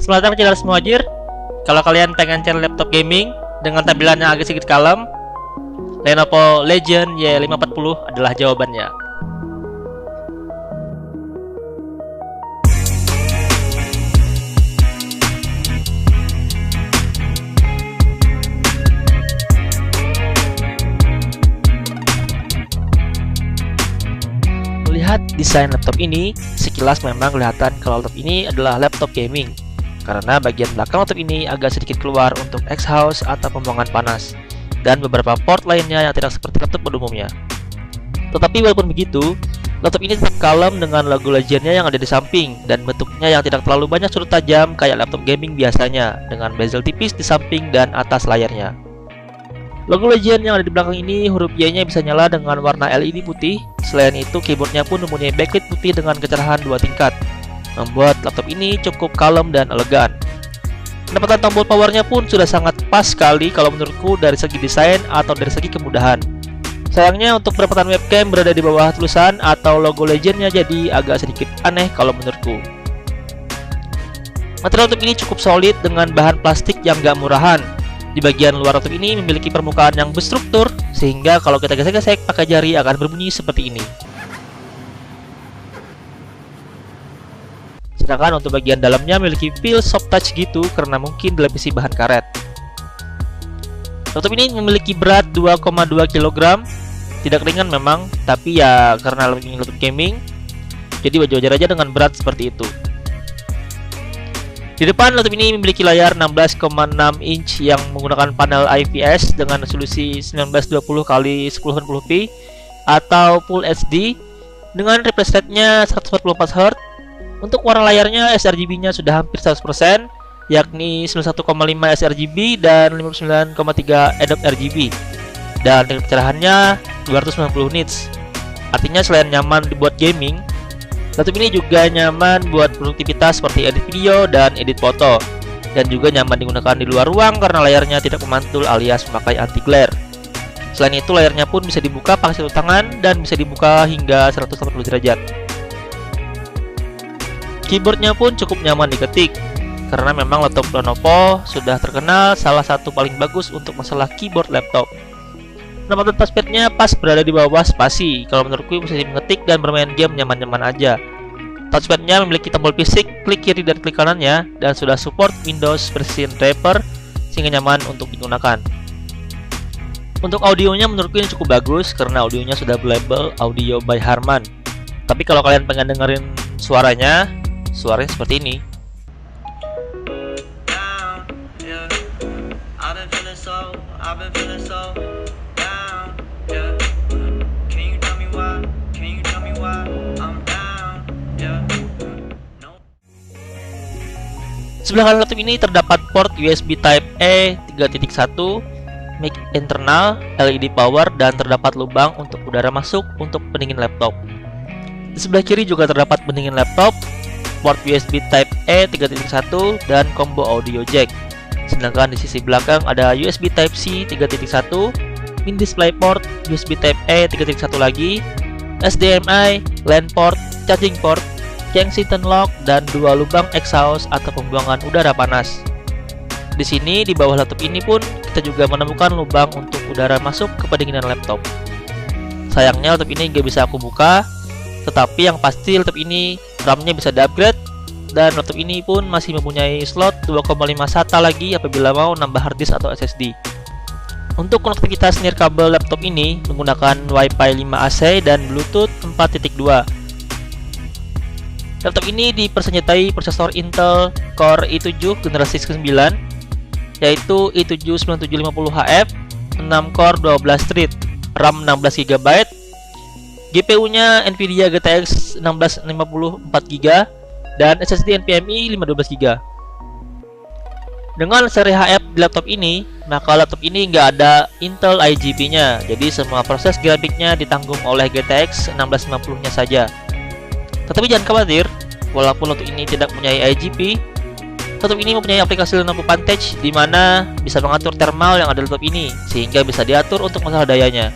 Selamat datang channel Smojir. Kalau kalian pengen cari laptop gaming dengan tampilan yang agak sedikit kalem, Lenovo Legion Y540 adalah jawabannya. Melihat desain laptop ini, sekilas memang kelihatan kalau laptop ini adalah laptop gaming, karena bagian belakang laptop ini agak sedikit keluar untuk exhaust atau pembuangan panas, dan beberapa port lainnya yang tidak seperti laptop pada umumnya. Tetapi walaupun begitu, laptop ini tetap kalem dengan logo Legionnya yang ada di samping, dan bentuknya yang tidak terlalu banyak sudut tajam kayak laptop gaming biasanya, dengan bezel tipis di samping dan atas layarnya. Logo Legion yang ada di belakang ini, huruf Y-nya bisa nyala dengan warna LED putih. Selain itu, keyboardnya pun mempunyai backlit putih dengan kecerahan 2 tingkat, membuat laptop ini cukup kalem dan elegan. Penempatan tombol powernya pun sudah sangat pas sekali kalau menurutku dari segi desain atau dari segi kemudahan. Sayangnya untuk penempatan webcam berada di bawah tulisan atau logo Legendnya, jadi agak sedikit aneh kalau menurutku. Material laptop ini cukup solid dengan bahan plastik yang gak murahan. Di bagian luar laptop ini memiliki permukaan yang berstruktur, sehingga kalau kita gesek-gesek pakai jari akan berbunyi seperti ini. Sedangkan untuk bagian dalamnya memiliki feel soft touch gitu karena mungkin dilapisi bahan karet. Laptop ini memiliki berat 2,2 kg. Tidak ringan memang, tapi ya karena ini laptop gaming, jadi wajar-wajar aja dengan berat seperti itu. Di depan laptop ini memiliki layar 16,6 inch yang menggunakan panel IPS dengan resolusi 1920x1080p atau Full HD dengan refresh rate-nya 144 Hz. Untuk warna layarnya sRGB-nya sudah hampir 100%, yakni 91,5 sRGB dan 59,3 Adobe RGB. Dan tingkat kecerahannya 290 nits. Artinya selain nyaman dibuat gaming, laptop ini juga nyaman buat produktivitas seperti edit video dan edit foto. Dan juga nyaman digunakan di luar ruang karena layarnya tidak memantul alias memakai anti glare. Selain itu, layarnya pun bisa dibuka pakai satu tangan dan bisa dibuka hingga 180 derajat. Keyboardnya pun cukup nyaman diketik, karena memang laptop Lenovo sudah terkenal salah satu paling bagus untuk masalah keyboard laptop. Penempatan touchpadnya pas berada di bawah spasi. Kalau menurutku bisa mengetik dan bermain game nyaman-nyaman aja. Touchpadnya memiliki tombol fisik, klik kiri dan klik kanannya, dan sudah support Windows versi Driver sehingga nyaman untuk digunakan. Untuk audionya menurutku ini cukup bagus karena audionya sudah berlabel audio by Harman. Tapi kalau kalian pengen dengerin suaranya seperti ini. Sebelah kanan laptop ini terdapat port USB Type E 3.1, mic internal, LED power, dan terdapat lubang untuk udara masuk untuk pendingin laptop. Di sebelah kiri juga terdapat pendingin laptop, port USB Type E 3.1, dan combo audio jack. Sedangkan di sisi belakang ada USB Type C 3.1, mini display port, USB Type E 3.1 lagi, HDMI, LAN port, charging port, Kensington lock, dan 2 lubang exhaust atau pembuangan udara panas. Di sini di bawah laptop ini pun kita juga menemukan lubang untuk udara masuk ke pendinginan laptop. Sayangnya laptop ini gak bisa aku buka, tetapi yang pasti laptop ini RAM-nya bisa di-upgrade, dan laptop ini pun masih mempunyai slot 2,5 SATA lagi apabila mau nambah harddisk atau SSD. Untuk konektivitas nirkabel laptop ini menggunakan Wi-Fi 5AC dan Bluetooth 4.2. Laptop ini dipersenjatai prosesor Intel Core i7 generasi ke-9, yaitu i7 9750HF, 6 core 12 thread, RAM 16GB, GPU-nya Nvidia GTX 1650 4GB, dan SSD NVMe 512GB. Dengan seri HF di laptop ini, maka laptop ini nggak ada Intel IGP-nya, jadi semua proses grafiknya ditanggung oleh GTX 1650-nya saja. Tetapi jangan khawatir, walaupun laptop ini tidak mempunyai IGP, laptop ini mempunyai aplikasi Lenovo Vantage di mana bisa mengatur thermal yang ada di laptop ini, sehingga bisa diatur untuk masalah dayanya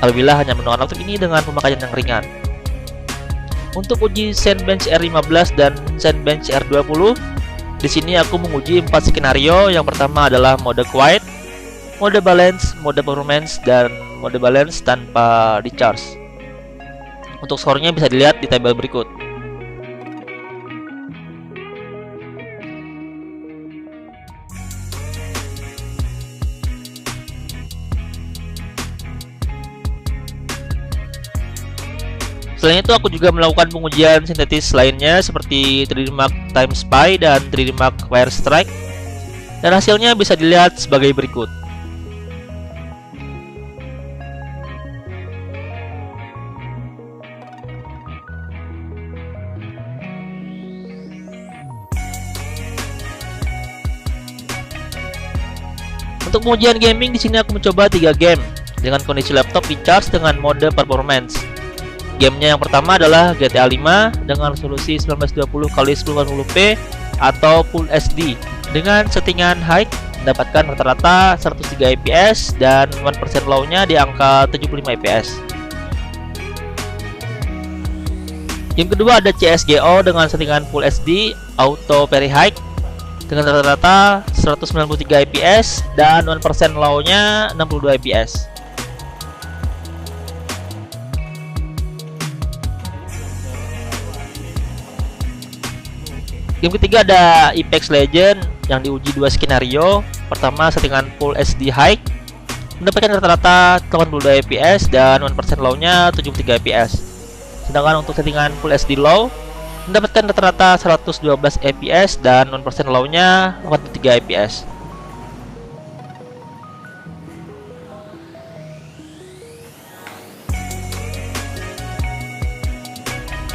apabila hanya menggunakan laptop ini dengan pemakaian yang ringan. Untuk uji Zenbench R15 dan Zenbench R20, Di sini aku menguji 4 skenario. Yang pertama adalah mode quiet, mode balance, mode performance, dan mode balance tanpa di charge. Untuk skornya bisa dilihat di tabel berikut. Selain itu, aku juga melakukan pengujian sintetis lainnya seperti 3D Mark Time Spy dan 3D Mark Fire Strike, dan hasilnya bisa dilihat sebagai berikut. Untuk pengujian gaming, di sini aku mencoba 3 game dengan kondisi laptop di charge dengan mode performance. Gamenya yang pertama adalah GTA 5 dengan resolusi 1920x1080p atau Full HD dengan settingan high, mendapatkan rata-rata 103 fps dan 1% low-nya di angka 75 fps. Game kedua ada CSGO dengan settingan Full HD Auto Very High dengan rata-rata 193 fps dan 1% low-nya 62 fps. Game ketiga ada Apex Legends yang diuji 2 skenario. Pertama settingan Full HD High, mendapatkan rata-rata 82 fps dan 1% low-nya 73 fps. Sedangkan untuk settingan Full HD Low, mendapatkan rata-rata 112 fps dan 1% low-nya 83 fps.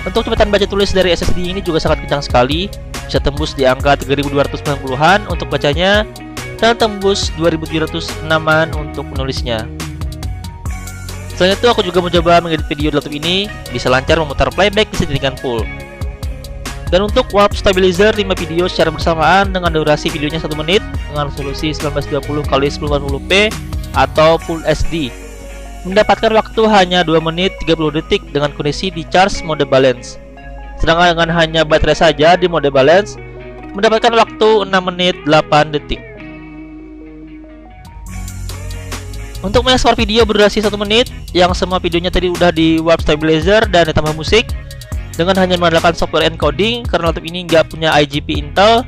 Untuk kecepatan baca tulis dari SSD ini juga sangat kencang sekali, bisa tembus di angka 3290-an untuk bacanya dan tembus 2706-an untuk menulisnya. Selain itu, aku juga mencoba mengedit video di laptop ini, bisa lancar memutar playback di settingan full. Dan untuk warp stabilizer 5 video secara bersamaan dengan durasi videonya 1 menit dengan resolusi 1920x1080p atau Full HD, mendapatkan waktu hanya 2 menit 30 detik dengan kondisi di charge mode balance. Sedangkan dengan hanya baterai saja di mode balance, mendapatkan waktu 6 menit 8 detik. Untuk mengekspor video berdurasi 1 menit, yang semua videonya tadi udah di warp stabilizer dan ditambah musik, dengan hanya mengandalkan software encoding karena laptop ini nggak punya IGP Intel,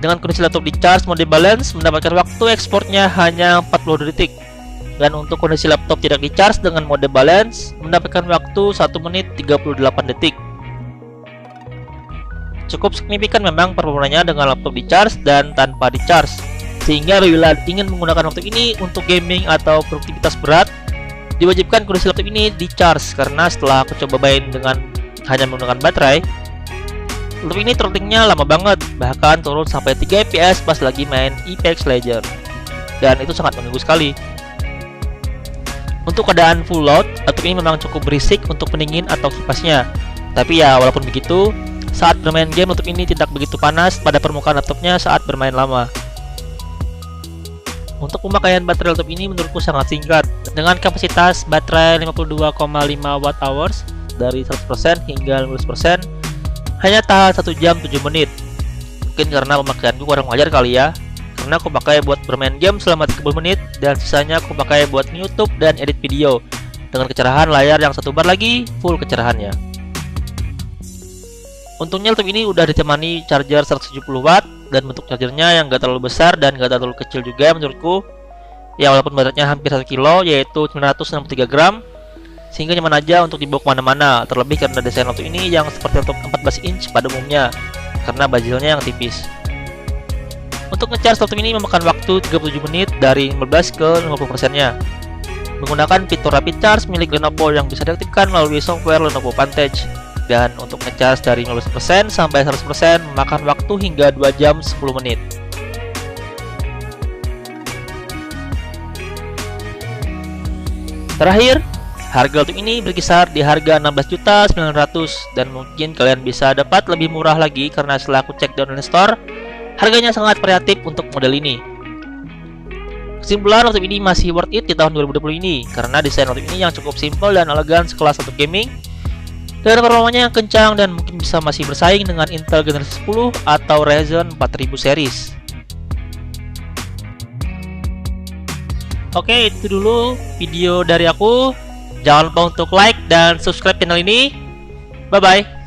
dengan kondisi laptop di charge mode balance, mendapatkan waktu ekspornya hanya 40 detik. Dan untuk kondisi laptop tidak di charge dengan mode balance, mendapatkan waktu 1 menit 38 detik. Cukup signifikan memang performanya dengan laptop di charge dan tanpa di charge, sehingga bila ingin menggunakan laptop ini untuk gaming atau produktivitas berat, diwajibkan kondisi laptop ini di charge. Karena setelah aku coba main dengan hanya menggunakan baterai, laptop ini throttling-nya lama banget, bahkan turun sampai 3 fps pas lagi main Apex Legends, dan itu sangat mengganggu sekali. Untuk keadaan full load, laptop ini memang cukup berisik untuk pendingin atau kipasnya. Tapi ya, walaupun begitu, saat bermain game, laptop ini tidak begitu panas pada permukaan laptopnya saat bermain lama. Untuk pemakaian baterai laptop ini menurutku sangat singkat, dengan kapasitas baterai 52,5 Wh dari 100% hingga 15%, hanya tahan 1 jam 7 menit. Mungkin karena pemakaianku kurang wajar kali ya, karena aku pakai buat bermain game selama 30 menit dan sisanya aku pakai buat YouTube dan edit video dengan kecerahan layar yang 1 bar lagi full kecerahannya. Untungnya laptop ini udah ditemani charger 170 watt dan bentuk chargernya yang gak terlalu besar dan gak terlalu kecil juga menurutku. Ya, walaupun beratnya hampir 1 kilo yaitu 963 gram, sehingga nyaman aja untuk dibawa kemana-mana. Terlebih karena desain laptop ini yang seperti laptop 14 inch pada umumnya, karena bezelnya yang tipis. Untuk ngecharge laptop ini memakan waktu 37 menit dari 15 ke 50%-nya, menggunakan fitur rapid charge milik Lenovo yang bisa diaktifkan melalui software Lenovo Vantage. Dan untuk ngecharge dari 15% sampai 100% memakan waktu hingga 2 jam 10 menit. Terakhir, harga laptop ini berkisar di harga 16.900.000 dan mungkin kalian bisa dapat lebih murah lagi karena setelah aku cek di online store, harganya sangat variatif untuk model ini. Kesimpulan, laptop ini masih worth it di tahun 2020 ini karena desain laptop ini yang cukup simple dan elegan sekelas laptop gaming. dan performanya yang kencang dan mungkin bisa masih bersaing dengan Intel generasi 10 atau Ryzen 4000 series. Oke, itu dulu video dari aku. Jangan lupa untuk like dan subscribe channel ini. Bye bye.